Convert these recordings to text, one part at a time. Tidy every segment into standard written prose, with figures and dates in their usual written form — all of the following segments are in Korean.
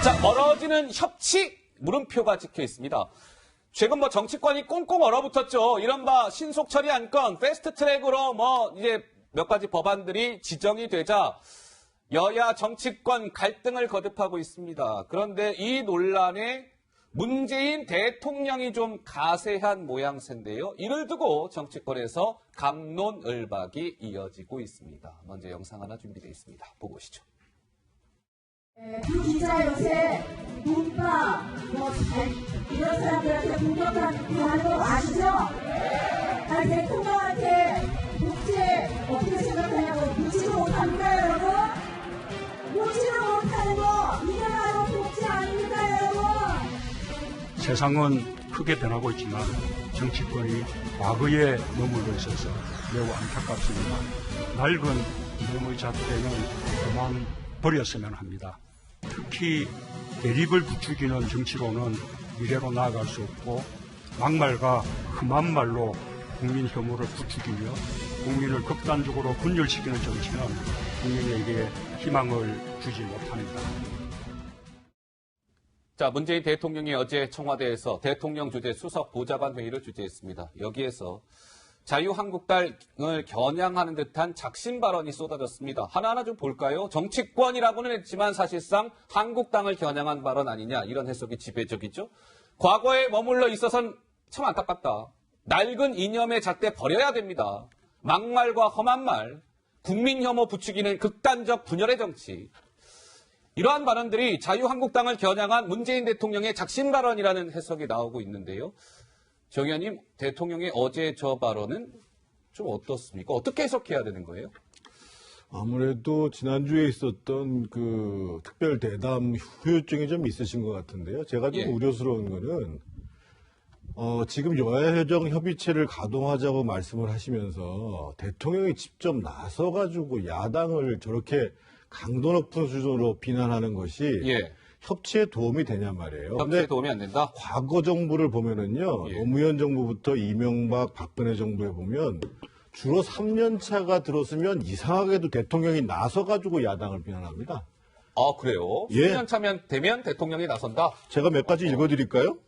자, 멀어지는 협치 물음표가 찍혀 있습니다. 최근 정치권이 꽁꽁 얼어붙었죠. 이른바 신속 처리 안건, 패스트 트랙으로 이제 몇 가지 법안들이 지정이 되자 여야 정치권 갈등을 거듭하고 있습니다. 그런데 이 논란에 문재인 대통령이 좀 가세한 모양새인데요. 이를 두고 정치권에서 갑론을박이 이어지고 있습니다. 먼저 영상 하나 준비되어 있습니다. 보고 오시죠. 그 기자 요새 문파 이런 사람들한테 공격하는 거 아시죠? 아니 대통령한테 국제 어떻게 생각하냐고 묻지도 못합니까 여러분? 묻지도 못하는 거 이게 바로 국제 아닙니까 여러분? 세상은 크게 변하고 있지만 정치권이 과거에 머물러 있어서 매우 안타깝습니다. 낡은 몸의 잣대는 그만 버렸으면 합니다. 특히 대립을 부추기는 정치로는 미래로 나아갈 수 없고 막말과 험한 말로 국민 혐오를 부추기며 국민을 극단적으로 분열시키는 정치는 국민에게 희망을 주지 못합니다. 자, 문재인 대통령이 어제 청와대에서 대통령 주재 수석 보좌관 회의를 주재했습니다. 여기에서 자유한국당을 겨냥하는 듯한 작심 발언이 쏟아졌습니다. 하나하나 좀 볼까요? 정치권이라고는 했지만 사실상 한국당을 겨냥한 발언 아니냐, 이런 해석이 지배적이죠. 과거에 머물러 있어선 참 안타깝다. 낡은 이념의 잣대 버려야 됩니다. 막말과 험한 말, 국민 혐오 부추기는 극단적 분열의 정치. 이러한 발언들이 자유한국당을 겨냥한 문재인 대통령의 작심 발언이라는 해석이 나오고 있는데요. 정 의원님, 대통령의 어제 저 발언은 좀 어떻습니까? 어떻게 해석해야 되는 거예요? 아무래도 지난주에 있었던 그 특별 대담 후유증이 좀 있으신 것 같은데요. 제가 좀 우려스러운 거는 지금 여야회정 협의체를 가동하자고 말씀을 하시면서 대통령이 직접 나서가지고 야당을 저렇게 강도 높은 수준으로 비난하는 것이 협치에 도움이 되냔 말이에요. 협치에 도움이 안 된다? 과거 정부를 보면은요, 노무현 정부부터 이명박, 박근혜 정부에 보면 주로 3년 차가 들었으면 이상하게도 대통령이 나서가지고 야당을 비난합니다. 아, 그래요? 3년 차면 되면 대통령이 나선다? 제가 몇 가지 읽어드릴까요?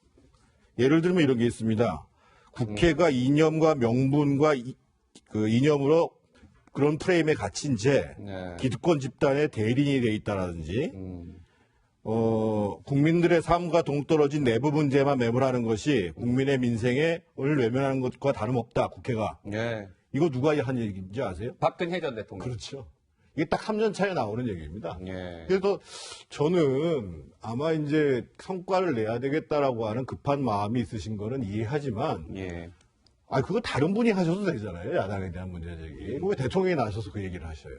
예를 들면 이런 게 있습니다. 국회가 이념과 명분과 그 이념으로 그런 프레임에 갇힌 채 기득권 집단의 대리인이 돼 있다라든지 국민들의 삶과 동떨어진 내부 문제만 매몰하는 것이 국민의 민생을 외면하는 것과 다름없다, 국회가. 이거 누가 한 얘기인지 아세요? 박근혜 전 대통령. 그렇죠. 이게 딱 3년 차에 나오는 얘기입니다. 그래서 저는 아마 이제 성과를 내야 되겠다라고 하는 급한 마음이 있으신 거는 이해하지만, 그거 다른 분이 하셔도 되잖아요. 야당에 대한 문제제기. 왜 대통령이 나서서 그 얘기를 하셔요?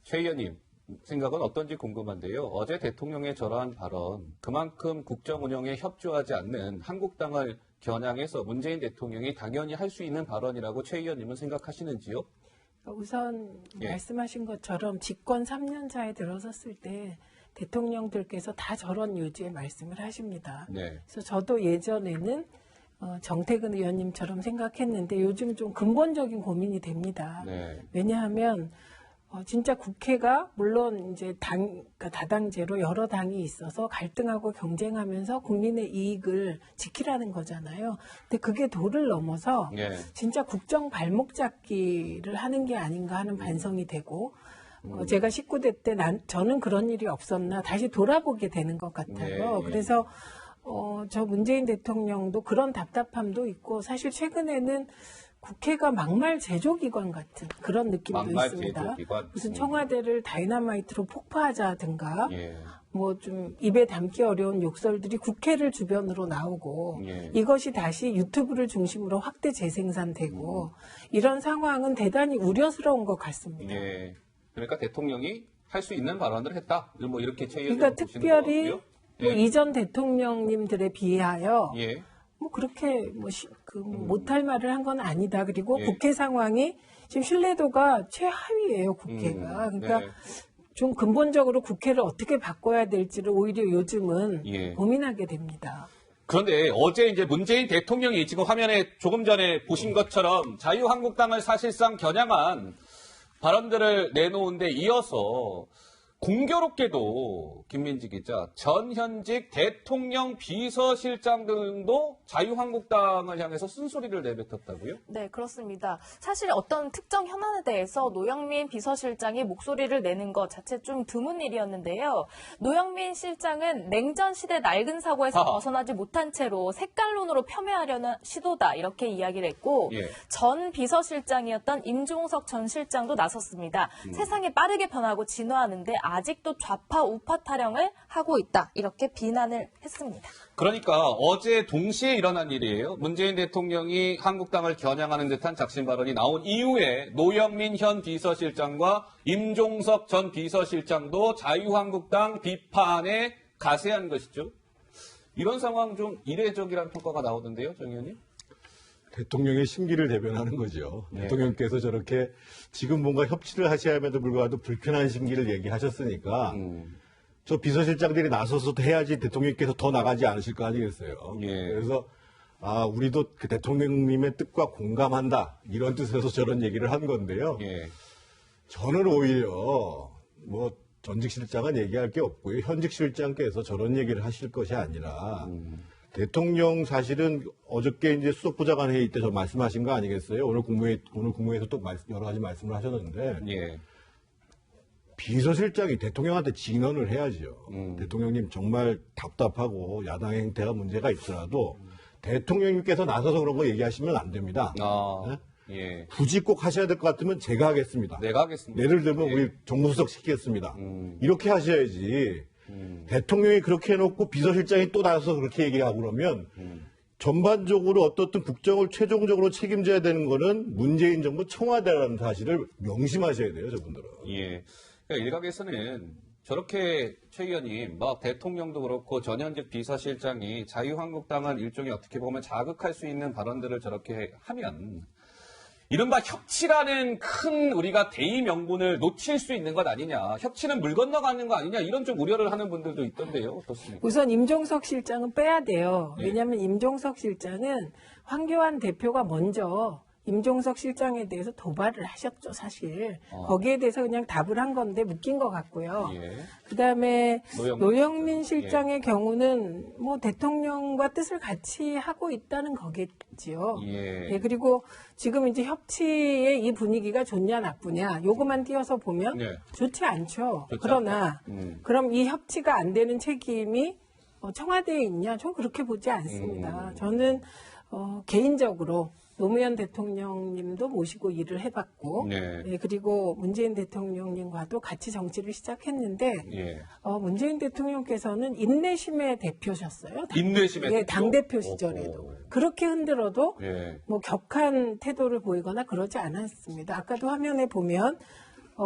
최 의원님, 생각은 어떤지 궁금한데요. 어제 대통령의 저러한 발언, 그만큼 국정 운영에 협조하지 않는 한국당을 겨냥해서 문재인 대통령이 당연히 할 수 있는 발언이라고 최 의원님은 생각하시는지요? 우선 말씀하신 것처럼 집권 3년 차에 들어섰을 때 대통령들께서 다 저런 요지의 말씀을 하십니다. 그래서 저도 예전에는 정태근 의원님처럼 생각했는데 요즘 좀 근본적인 고민이 됩니다. 왜냐하면 진짜 국회가 물론 이제 그러니까 다당제로 여러 당이 있어서 갈등하고 경쟁하면서 국민의 이익을 지키라는 거잖아요. 근데 그게 도를 넘어서 진짜 국정 발목 잡기를 하는 게 아닌가 하는 반성이 되고 제가 19대 때 저는 그런 일이 없었나 다시 돌아보게 되는 것 같아요. 그래서 저 문재인 대통령도 그런 답답함도 있고 사실 최근에는 국회가 막말 제조기관 같은 그런 느낌도 있습니다. 제조기관? 무슨 청와대를 다이너마이트로 폭파하자든가 뭐 좀 입에 담기 어려운 욕설들이 국회를 주변으로 나오고 이것이 다시 유튜브를 중심으로 확대 재생산되고 이런 상황은 대단히 우려스러운 것 같습니다. 그러니까 대통령이 할 수 있는 발언을 했다. 뭐 이렇게 최 의원님 그러니까 특별히 뭐 이전 대통령님들에 비하여 뭐 그렇게 못할 말을 한 건 아니다. 그리고 국회 상황이 지금 신뢰도가 최하위예요, 국회가. 그러니까 좀 근본적으로 국회를 어떻게 바꿔야 될지를 오히려 요즘은 고민하게 됩니다. 그런데 어제 이제 문재인 대통령이 지금 화면에 조금 전에 보신 것처럼 자유한국당을 사실상 겨냥한 발언들을 내놓은 데 이어서 공교롭게도 김민지 기자, 전현직 대통령 비서실장 등도 자유한국당을 향해서 쓴소리를 내뱉었다고요? 네, 그렇습니다. 사실 어떤 특정 현안에 대해서 노영민 비서실장이 목소리를 내는 것 자체 좀 드문 일이었는데요. 노영민 실장은 냉전 시대 낡은 사고에서 벗어나지 못한 채로 색깔론으로 폄훼하려는 시도다 이렇게 이야기를 했고 예. 전 비서실장이었던 임종석 전 실장도 나섰습니다. 세상이 빠르게 변하고 진화하는데 아직도 좌파 우파 타령을 하고 있다 이렇게 비난을 했습니다. 그러니까 어제 동시에 일어난 일이에요. 문재인 대통령이 한국당을 겨냥하는 듯한 작심 발언이 나온 이후에 노영민 현 비서실장과 임종석 전 비서실장도 자유한국당 비판에 가세한 것이죠. 이런 상황 좀 이례적이라는 평가가 나오던데요, 정 의원님? 대통령의 심기를 대변하는 거죠. 네. 대통령께서 저렇게 지금 뭔가 협치를 하셔야함에도 불구하고 불편한 심기를 얘기하셨으니까 저 비서실장들이 나서서 해야지 대통령께서 더 나가지 않으실 거 아니겠어요. 예. 그래서 우리도 그 대통령님의 뜻과 공감한다 이런 뜻에서 저런 얘기를 한 건데요. 예. 저는 오히려 뭐 전직 실장은 얘기할 게 없고요. 현직 실장께서 저런 얘기를 하실 것이 아니라 대통령 사실은 어저께 이제 수석보좌관 회의 때 저 말씀하신 거 아니겠어요? 오늘 국무회에서 또 여러 가지 말씀을 하셨는데 예. 비서실장이 대통령한테 진언을 해야죠. 대통령님 정말 답답하고 야당의 행태가 문제가 있더라도 대통령님께서 나서서 그런 거 얘기하시면 안 됩니다. 아, 네? 예. 굳이 꼭 하셔야 될 것 같으면 제가 하겠습니다. 내가 하겠습니다. 예를 들면 예. 우리 정무수석 시키겠습니다. 이렇게 하셔야지. 대통령이 그렇게 해놓고 비서실장이 또 나서서 그렇게 얘기하고 그러면 전반적으로 어떻든 국정을 최종적으로 책임져야 되는 거는 문재인 정부 청와대라는 사실을 명심하셔야 돼요, 저분들은. 예. 그러니까 일각에서는 저렇게 최 의원님, 막 대통령도 그렇고 전현직 비서실장이 자유한국당을 일종의 어떻게 보면 자극할 수 있는 발언들을 저렇게 하면 이른바 협치라는 큰 우리가 대의 명분을 놓칠 수 있는 것 아니냐. 협치는 물 건너가는 거 아니냐. 이런 좀 우려를 하는 분들도 있던데요. 어떻습니까? 우선 임종석 실장은 빼야 돼요. 네. 왜냐하면 임종석 실장은 황교안 대표가 먼저 임종석 실장에 대해서 도발을 하셨죠, 사실. 거기에 대해서 그냥 답을 한 건데 묶인 것 같고요. 예. 그다음에 노영민 예. 실장의 경우는 뭐 대통령과 뜻을 같이 하고 있다는 거겠지요. 예. 네, 그리고 지금 이제 협치의 이 분위기가 좋냐 나쁘냐 요거만 띄어서 보면 네. 좋지 않죠. 좋지 그러나 않다. 그럼 이 협치가 안 되는 책임이 청와대에 있냐? 전 그렇게 보지 않습니다. 저는 개인적으로 노무현 대통령님도 모시고 일을 해봤고, 네. 네, 그리고 문재인 대통령님과도 같이 정치를 시작했는데, 예. 문재인 대통령께서는 인내심의 대표셨어요. 인내심의 예, 대표? 당대표 시절에도. 그렇게 흔들어도 예. 뭐 격한 태도를 보이거나 그러지 않았습니다. 아까도 화면에 보면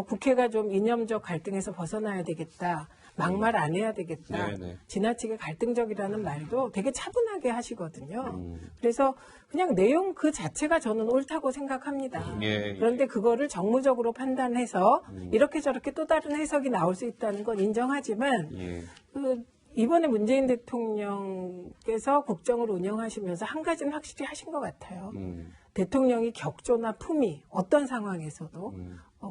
국회가 좀 이념적 갈등에서 벗어나야 되겠다. 막말 안 해야 되겠다. 네네. 지나치게 갈등적이라는 말도 되게 차분하게 하시거든요. 그래서 그냥 내용 그 자체가 저는 옳다고 생각합니다. 예. 그런데 그거를 정무적으로 판단해서 이렇게 저렇게 또 다른 해석이 나올 수 있다는 건 인정하지만 예. 이번에 문재인 대통령께서 국정을 운영하시면서 한 가지는 확실히 하신 것 같아요. 대통령이 격조나 품위 어떤 상황에서도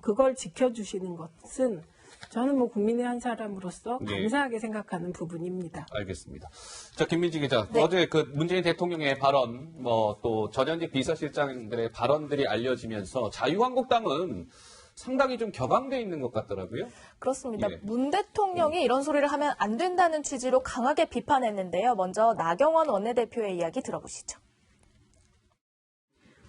그걸 지켜주시는 것은 저는 뭐 국민의 한 사람으로서 네. 감사하게 생각하는 부분입니다. 알겠습니다. 자, 김민지 기자. 네. 어제 그 문재인 대통령의 발언, 또 전현직 비서실장들의 발언들이 알려지면서 자유한국당은 상당히 좀 격앙돼 있는 것 같더라고요. 그렇습니다. 예. 문 대통령이 이런 소리를 하면 안 된다는 취지로 강하게 비판했는데요. 먼저 나경원 원내대표의 이야기 들어보시죠.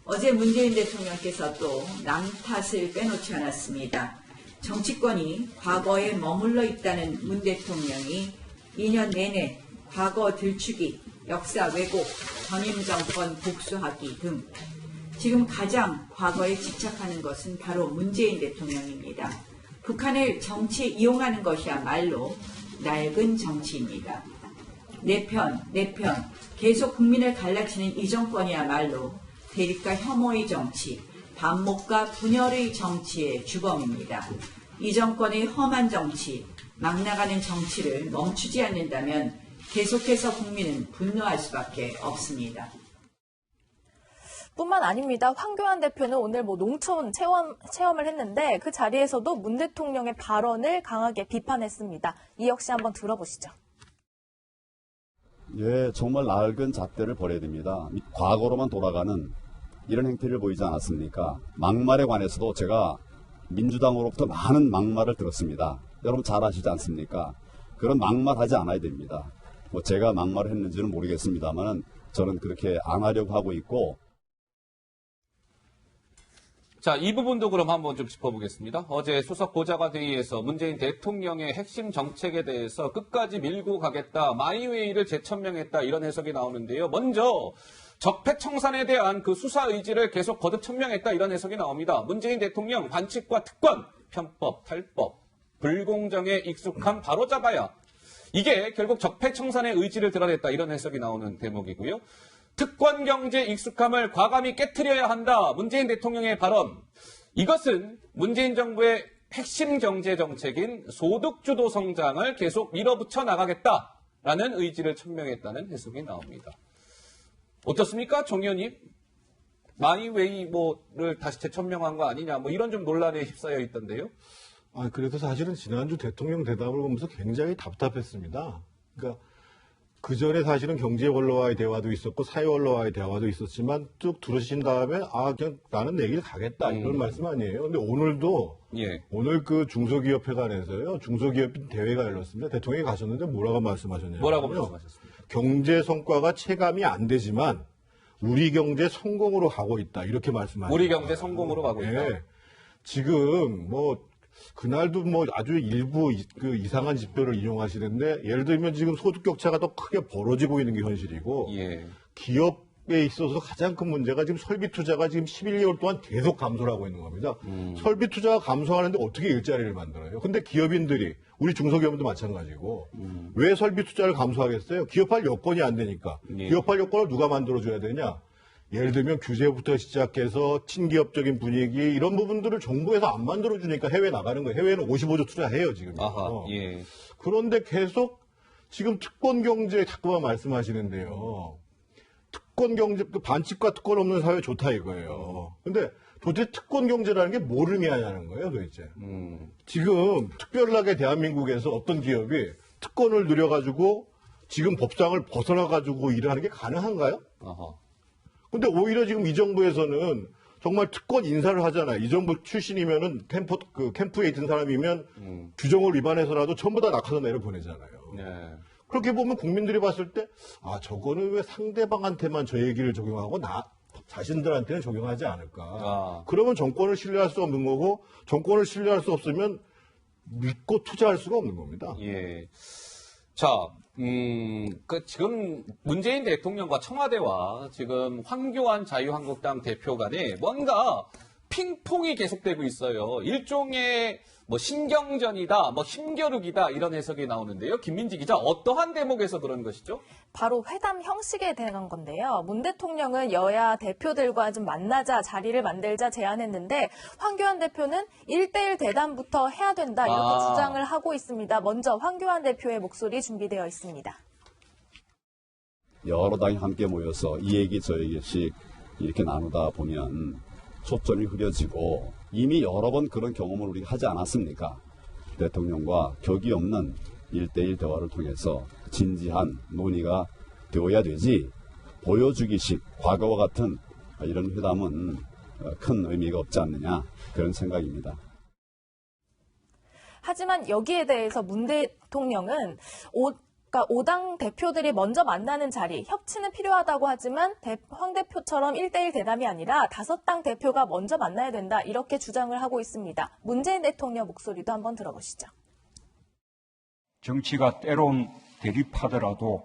어제 문재인 대통령께서 또 남 탓을 빼놓지 않았습니다. 정치권이 과거에 머물러 있다는 문 대통령이 2년 내내 과거 들추기, 역사 왜곡, 전임 정권 복수하기 등 지금 가장 과거에 집착하는 것은 바로 문재인 대통령입니다. 북한을 정치에 이용하는 것이야말로 낡은 정치입니다. 내 편, 계속 국민을 갈라치는 이 정권이야말로 대립과 혐오의 정치, 반목과 분열의 정치의 주범입니다. 이 정권의 험한 정치, 막 나가는 정치를 멈추지 않는다면 계속해서 국민은 분노할 수밖에 없습니다. 뿐만 아닙니다. 황교안 대표는 오늘 농촌 체험을 했는데 그 자리에서도 문 대통령의 발언을 강하게 비판했습니다. 이 역시 한번 들어보시죠. 예, 정말 낡은 잣대를 버려야 됩니다. 과거로만 돌아가는 이런 행태를 보이지 않았습니까? 막말에 관해서도 제가 민주당으로부터 많은 막말을 들었습니다. 여러분 잘 아시지 않습니까? 그런 막말하지 않아야 됩니다. 제가 막말을 했는지는 모르겠습니다만 저는 그렇게 안 하려고 하고 있고. 자, 이 부분도 그럼 한번 좀 짚어보겠습니다. 어제 수석 보좌관 회의에서 문재인 대통령의 핵심 정책에 대해서 끝까지 밀고 가겠다, 마이웨이를 재천명했다 이런 해석이 나오는데요. 먼저 적폐청산에 대한 그 수사 의지를 계속 거듭 천명했다 이런 해석이 나옵니다. 문재인 대통령 반칙과 특권, 편법, 탈법, 불공정에 익숙함 바로잡아야, 이게 결국 적폐청산의 의지를 드러냈다 이런 해석이 나오는 대목이고요. 특권 경제 익숙함을 과감히 깨트려야 한다. 문재인 대통령의 발언. 이것은 문재인 정부의 핵심 경제 정책인 소득주도 성장을 계속 밀어붙여 나가겠다라는 의지를 천명했다는 해석이 나옵니다. 어떻습니까, 정 의원님? 마이웨이를 다시 재천명한 거 아니냐, 이런 좀 논란에 휩싸여 있던데요. 그래서 사실은 지난주 대통령 대답을 보면서 굉장히 답답했습니다. 그러니까 그 전에 사실은 경제 언론와의 대화도 있었고 사회 언론와의 대화도 있었지만 쭉 들으신 다음에 그냥 나는 내 길 가겠다 이런 말씀 아니에요. 근데 오늘도 오늘 그 중소기업회관에서요, 중소기업 대회가 열렸습니다. 대통령이 가셨는데 뭐라고 말씀하셨냐면요. 뭐라고 말씀하셨습니까? 경제 성과가 체감이 안 되지만 우리 경제 성공으로 가고 있다 이렇게 말씀하셨습니다. 우리 경제 성공으로 가고 있다. 네. 지금 그날도 아주 일부 그 이상한 지표를 이용하시는데, 예를 들면 지금 소득 격차가 더 크게 벌어지고 있는 게 현실이고, 기업에 있어서 가장 큰 문제가 지금 설비 투자가 지금 11개월 동안 계속 감소를 하고 있는 겁니다. 설비 투자가 감소하는데 어떻게 일자리를 만들어요? 근데 기업인들이, 우리 중소기업도 마찬가지고, 왜 설비 투자를 감소하겠어요? 기업할 여건이 안 되니까. 기업할 여건을 누가 만들어줘야 되냐? 예를 들면 규제부터 시작해서 친기업적인 분위기, 이런 부분들을 정부에서 안 만들어주니까 해외 나가는 거예요. 해외는 55조 투자해요, 지금. 그런데 계속 지금 특권 경제 자꾸만 말씀하시는데요. 특권 경제, 반칙과 특권 없는 사회 좋다 이거예요. 근데 도대체 특권 경제라는 게 뭐를 의미하냐는 거예요, 도대체. 지금 특별하게 대한민국에서 어떤 기업이 특권을 누려가지고 지금 법상을 벗어나가지고 일을 하는 게 가능한가요? 근데 오히려 지금 이 정부에서는 정말 특권 인사를 하잖아요. 이 정부 출신이면은 캠프에 있던 사람이면 규정을 위반해서라도 전부 다 낙하산 내려보내잖아요. 그렇게 보면 국민들이 봤을 때, 저거는 왜 상대방한테만 저 얘기를 적용하고 자신들한테는 적용하지 않을까. 그러면 정권을 신뢰할 수 없는 거고, 정권을 신뢰할 수 없으면 믿고 투자할 수가 없는 겁니다. 자, 지금 문재인 대통령과 청와대와 지금 황교안 자유한국당 대표 간에 뭔가 핑퐁이 계속되고 있어요. 일종의 신경전이다, 힘겨루기다 이런 해석이 나오는데요. 김민지 기자, 어떠한 대목에서 그런 것이죠? 바로 회담 형식에 대한 건데요. 문 대통령은 여야 대표들과 좀 만나자, 자리를 만들자 제안했는데 황교안 대표는 1대1 대담부터 해야 된다 이렇게 주장을 하고 있습니다. 먼저 황교안 대표의 목소리 준비되어 있습니다. 여러 당이 함께 모여서 이 얘기 저 얘기씩 이렇게 나누다 보면 초점이 흐려지고, 이미 여러 번 그런 경험을 우리가 하지 않았습니까? 대통령과 격이 없는 1대1 대화를 통해서 진지한 논의가 되어야 되지, 보여주기식 과거와 같은 이런 회담은 큰 의미가 없지 않느냐, 그런 생각입니다. 하지만 여기에 대해서 문 대통령은 5당 대표들이 먼저 만나는 자리, 협치는 필요하다고 하지만 황 대표처럼 1대1 대담이 아니라 5당 대표가 먼저 만나야 된다 이렇게 주장을 하고 있습니다. 문재인 대통령 목소리도 한번 들어보시죠. 정치가 때론 대립하더라도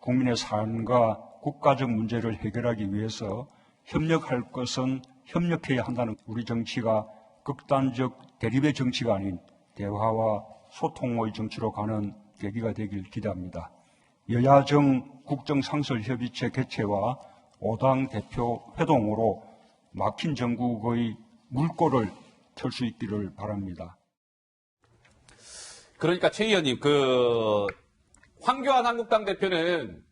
국민의 삶과 국가적 문제를 해결하기 위해서 협력할 것은 협력해야 한다는, 우리 정치가 극단적 대립의 정치가 아닌 대화와 소통의 정치로 가는 계기가 되길 기대합니다. 여야정 국정상설협의체 개최와 5당 대표 회동으로 막힌 전국의 물꼬를 털 수 있기를 바랍니다. 그러니까 최 의원님, 황교안 한국당 대표는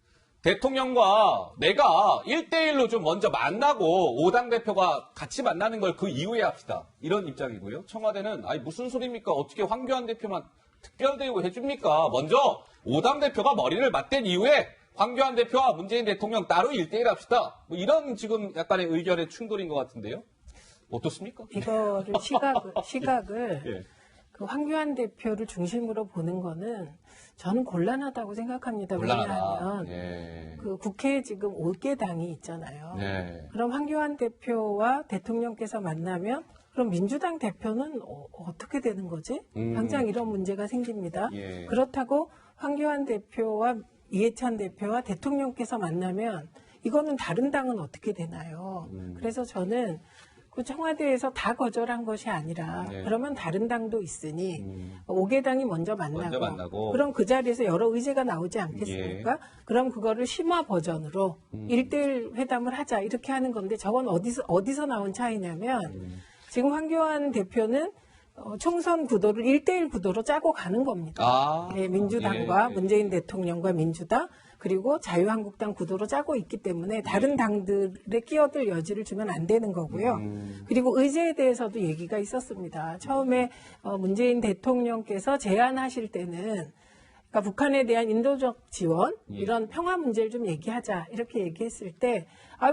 대통령과 내가 1대1로 좀 먼저 만나고 5당 대표가 같이 만나는 걸 그 이후에 합시다. 이런 입장이고요. 청와대는 아니 무슨 소리입니까? 어떻게 황교안 대표만 특별대우 해줍니까? 먼저 5당 대표가 머리를 맞댄 이후에 황교안 대표와 문재인 대통령 따로 1대1 합시다. 뭐 이런 지금 약간의 의견의 충돌인 것 같은데요. 어떻습니까? 이거를 시각을 예. 그 황교안 대표를 중심으로 보는 거는 저는 곤란하다고 생각합니다. 곤란하다. 왜냐하면 예. 그 국회에 지금 5개 당이 있잖아요. 네. 그럼 황교안 대표와 대통령께서 만나면 그럼 민주당 대표는 어떻게 되는 거지? 당장 이런 문제가 생깁니다. 예. 그렇다고 황교안 대표와 이해찬 대표와 대통령께서 만나면 이거는 다른 당은 어떻게 되나요? 그래서 저는 그 청와대에서 다 거절한 것이 아니라 네. 그러면 다른 당도 있으니 5개 당이 먼저 만나고 그럼 그 자리에서 여러 의제가 나오지 않겠습니까? 예. 그럼 그거를 심화 버전으로 1대1 회담을 하자 이렇게 하는 건데 저건 어디서 나온 차이냐면 지금 황교안 대표는 총선 구도를 1대1 구도로 짜고 가는 겁니다. 아, 네, 민주당과 예. 문재인 대통령과 민주당 그리고 자유한국당 구도로 짜고 있기 때문에 다른 당들에 끼어들 여지를 주면 안 되는 거고요. 그리고 의제에 대해서도 얘기가 있었습니다. 처음에 문재인 대통령께서 제안하실 때는 그러니까 북한에 대한 인도적 지원 이런 평화 문제를 좀 얘기하자 이렇게 얘기했을 때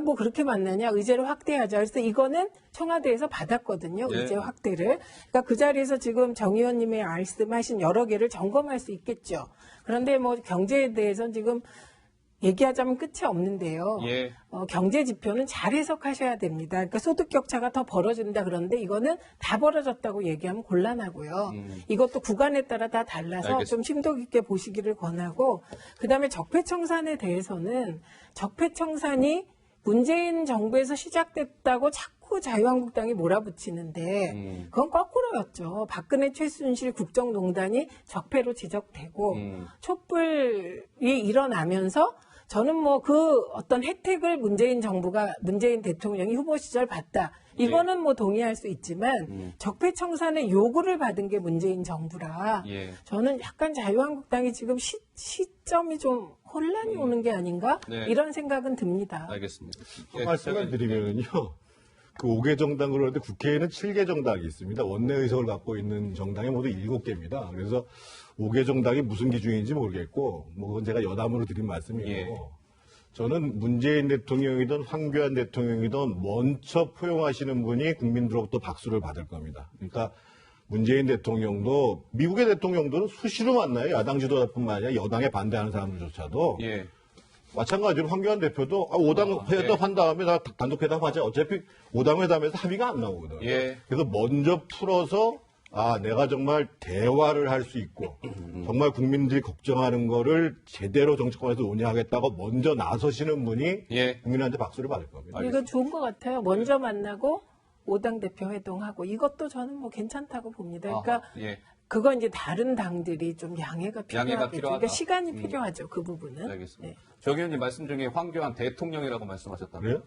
뭐 그렇게 만나냐 의제를 확대하자 그래서 이거는 청와대에서 받았거든요. 네. 의제 확대를. 그러니까 그 자리에서 지금 정 의원님의 말씀하신 여러 개를 점검할 수 있겠죠. 그런데 뭐 경제에 대해서는 지금 얘기하자면 끝이 없는데요. 예. 경제 지표는 잘 해석하셔야 됩니다. 그러니까 소득 격차가 더 벌어진다 그러는데 이거는 다 벌어졌다고 얘기하면 곤란하고요. 이것도 구간에 따라 다 달라서 알겠습니다. 좀 심도 깊게 보시기를 권하고 그다음에 적폐청산에 대해서는 적폐청산이 문재인 정부에서 시작됐다고 자꾸 자유한국당이 몰아붙이는데 그건 거꾸로였죠. 박근혜 최순실 국정농단이 적폐로 지적되고 촛불이 일어나면서 저는 뭐 그 어떤 혜택을 문재인 대통령이 후보 시절 받다. 이거는 뭐 동의할 수 있지만 적폐청산의 요구를 받은 게 문재인 정부라 예. 저는 약간 자유한국당이 지금 시점이 좀 혼란이 오는 게 아닌가 네. 이런 생각은 듭니다. 알겠습니다. 말씀을 드리면요. 그 5개 정당 그러는데 국회에는 7개 정당이 있습니다. 원내 의석을 갖고 있는 정당이 모두 7개입니다. 그래서 5개 정당이 무슨 기준인지 모르겠고, 뭐 그건 제가 여담으로 드린 말씀이고, 예. 저는 문재인 대통령이든 황교안 대통령이든 먼저 포용하시는 분이 국민들로부터 박수를 받을 겁니다. 그러니까 문재인 대통령도 미국의 대통령들은 수시로 만나요. 야당 지도자뿐만 아니라 여당에 반대하는 사람들조차도. 예. 마찬가지로 황교안 대표도 5당 회담 한 다음에 나 단독 회담하자. 어차피 5당 회담에서 합의가 안 나오거든요. 예. 그래서 먼저 풀어서 내가 정말 대화를 할 수 있고 정말 국민들이 걱정하는 거를 제대로 정치권에서 논의하겠다고 먼저 나서시는 분이 예. 국민한테 박수를 받을 겁니다. 이거 좋은 것 같아요. 먼저 만나고 5당 대표 회동하고 이것도 저는 뭐 괜찮다고 봅니다. 그러니까 아하, 예. 그건 이제 다른 당들이 좀 양해가 필요하겠죠. 필요하다. 그러니까 시간이 필요하죠. 그 부분은. 알겠습니다. 정 의원님 말씀 중에 황교안 대통령이라고 말씀하셨다고요? 그래요?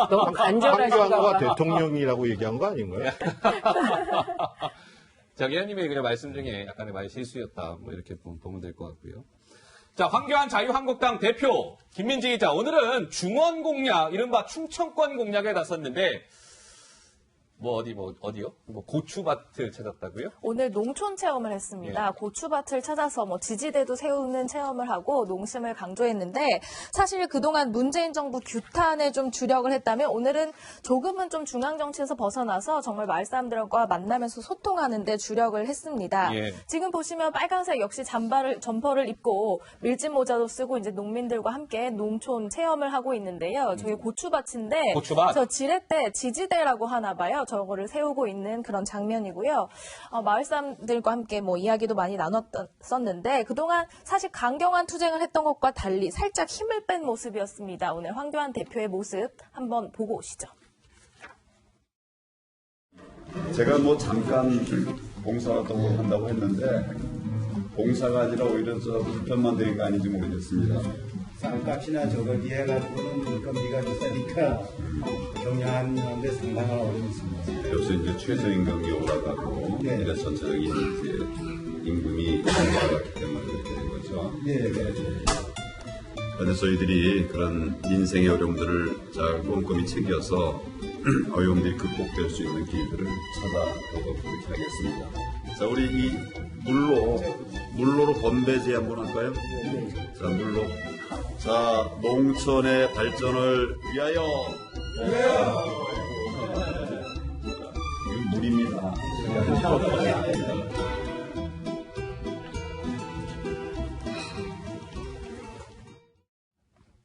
너무 간절하신가 황교안과 봐. 대통령이라고 얘기한 거 아닌가요? 정 의원님의 그냥 말씀 중에 약간의 많이 실수였다. 뭐 이렇게 보면 될 것 같고요. 자, 황교안 자유한국당 대표 김민지 기자 오늘은 중원 공략, 이른바 충청권 공략에 나섰는데 어디요? 고추밭을 찾았다고요? 오늘 농촌 체험을 했습니다. 예. 고추밭을 찾아서 지지대도 세우는 체험을 하고 농심을 강조했는데 사실 그동안 문재인 정부 규탄에 좀 주력을 했다면 오늘은 조금은 좀 중앙 정치에서 벗어나서 정말 마을 사람들과 만나면서 소통하는 데 주력을 했습니다. 예. 지금 보시면 빨간색 역시 점퍼를 입고 밀짚 모자도 쓰고 이제 농민들과 함께 농촌 체험을 하고 있는데요. 저게 고추밭인데 고추밭? 저 지렛대 지지대라고 하나 봐요. 저거를 세우고 있는 그런 장면이고요. 마을 사람들과 함께 이야기도 많이 나눴었는데 그동안 사실 강경한 투쟁을 했던 것과 달리 살짝 힘을 뺀 모습이었습니다. 오늘 황교안 대표의 모습 한번 보고 오시죠. 제가 잠깐 봉사활동을 한다고 했는데 봉사가 아니라 오히려 불편만 드린 거 아닌지 모르겠습니다. 쌀값이나 저거기 해가지고는 인건비가 비싸니까 경영하는데 상당한 어려움이 있습니다. 요새 이제 최저임금이 올라가고 네. 이제 전체적인 임금이 올라갔기 때문에 그렇게 된 거죠. 네. 어제 저희들이 그런 민생의 어려움들을 잘 꼼꼼히 챙겨서 어려움들이 극복될 수 있는 길들을 찾아보도록 그렇게 하겠습니다. 자, 우리 이 물로로 건배제 한번 할까요? 자, 물로. 자, 농촌의 발전을 위하여. 이건 물입니다.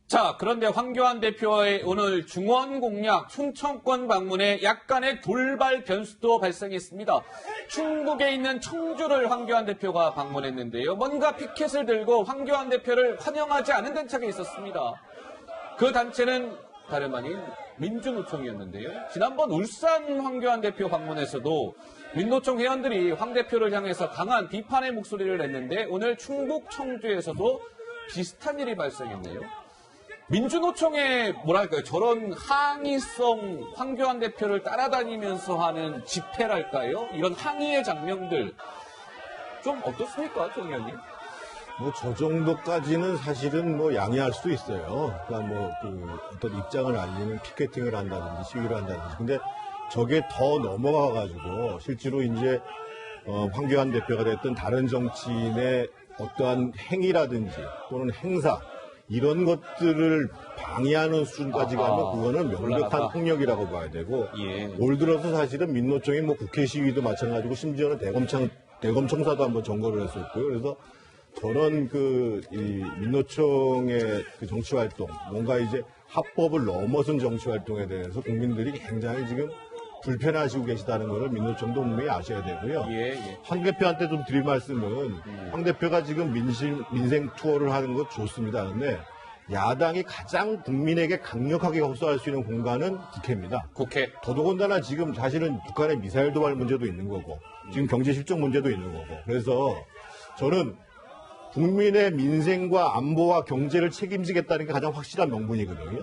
자, 그런데 황교안 대표의 오늘 중원 공략 충청권 방문에 약간의 돌발 변수도 발생했습니다. 충북에 있는 청주를 황교안 대표가 방문했는데요. 뭔가 피켓을 들고 황교안 대표를 환영하지 않은 단체가 있었습니다. 그 단체는 다름 아닌 민주노총이었는데요. 지난번 울산 황교안 대표 방문에서도 민노총 회원들이 황 대표를 향해서 강한 비판의 목소리를 냈는데 오늘 충북 청주에서도 비슷한 일이 발생했네요. 민주노총의 뭐랄까요, 저런 항의성 황교안 대표를 따라다니면서 하는 집회랄까요? 이런 항의의 장면들 좀 어떻습니까, 정 의원님? 뭐 저 정도까지는 사실은 뭐 양해할 수도 있어요. 그러니까 뭐 어떤 입장을 알리는 피켓팅을 한다든지 시위를 한다든지. 근데 저게 더 넘어가가지고 실제로 이제 황교안 대표가 됐든 다른 정치인의 어떠한 행위라든지 또는 행사 이런 것들을 방해하는 수준까지 가면 그거는 명백한 폭력이라고 봐야 되고 올 들어서 사실은 민노총이 뭐 국회 시위도 마찬가지고 심지어는 대검 청사도 한번 점거를 했었고요. 그래서 저런 이 민노총의 그 정치 활동, 뭔가 이제 합법을 넘어선 정치 활동에 대해서 국민들이 굉장히 지금 불편해하시고 계시다는 것을 민노총도 분명히 아셔야 되고요. 황 대표한테 좀 드릴 말씀은 황 대표가 지금 민생 투어를 하는 것 좋습니다. 그런데 야당이 가장 국민에게 강력하게 호소할 수 있는 공간은 국회입니다. 국회. 더더군다나 지금 사실은 북한의 미사일 도발 문제도 있는 거고 지금 경제 실정 문제도 있는 거고 그래서 저는 국민의 민생과 안보와 경제를 책임지겠다는 게 가장 확실한 명분이거든요.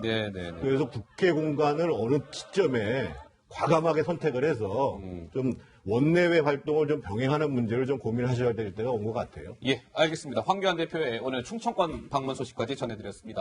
그래서 국회 공간을 어느 시점에 과감하게 선택을 해서 좀 원내외 활동을 좀 병행하는 문제를 좀 고민하셔야 될 때가 온 것 같아요. 예, 알겠습니다. 황교안 대표의 오늘 충청권 방문 소식까지 전해드렸습니다.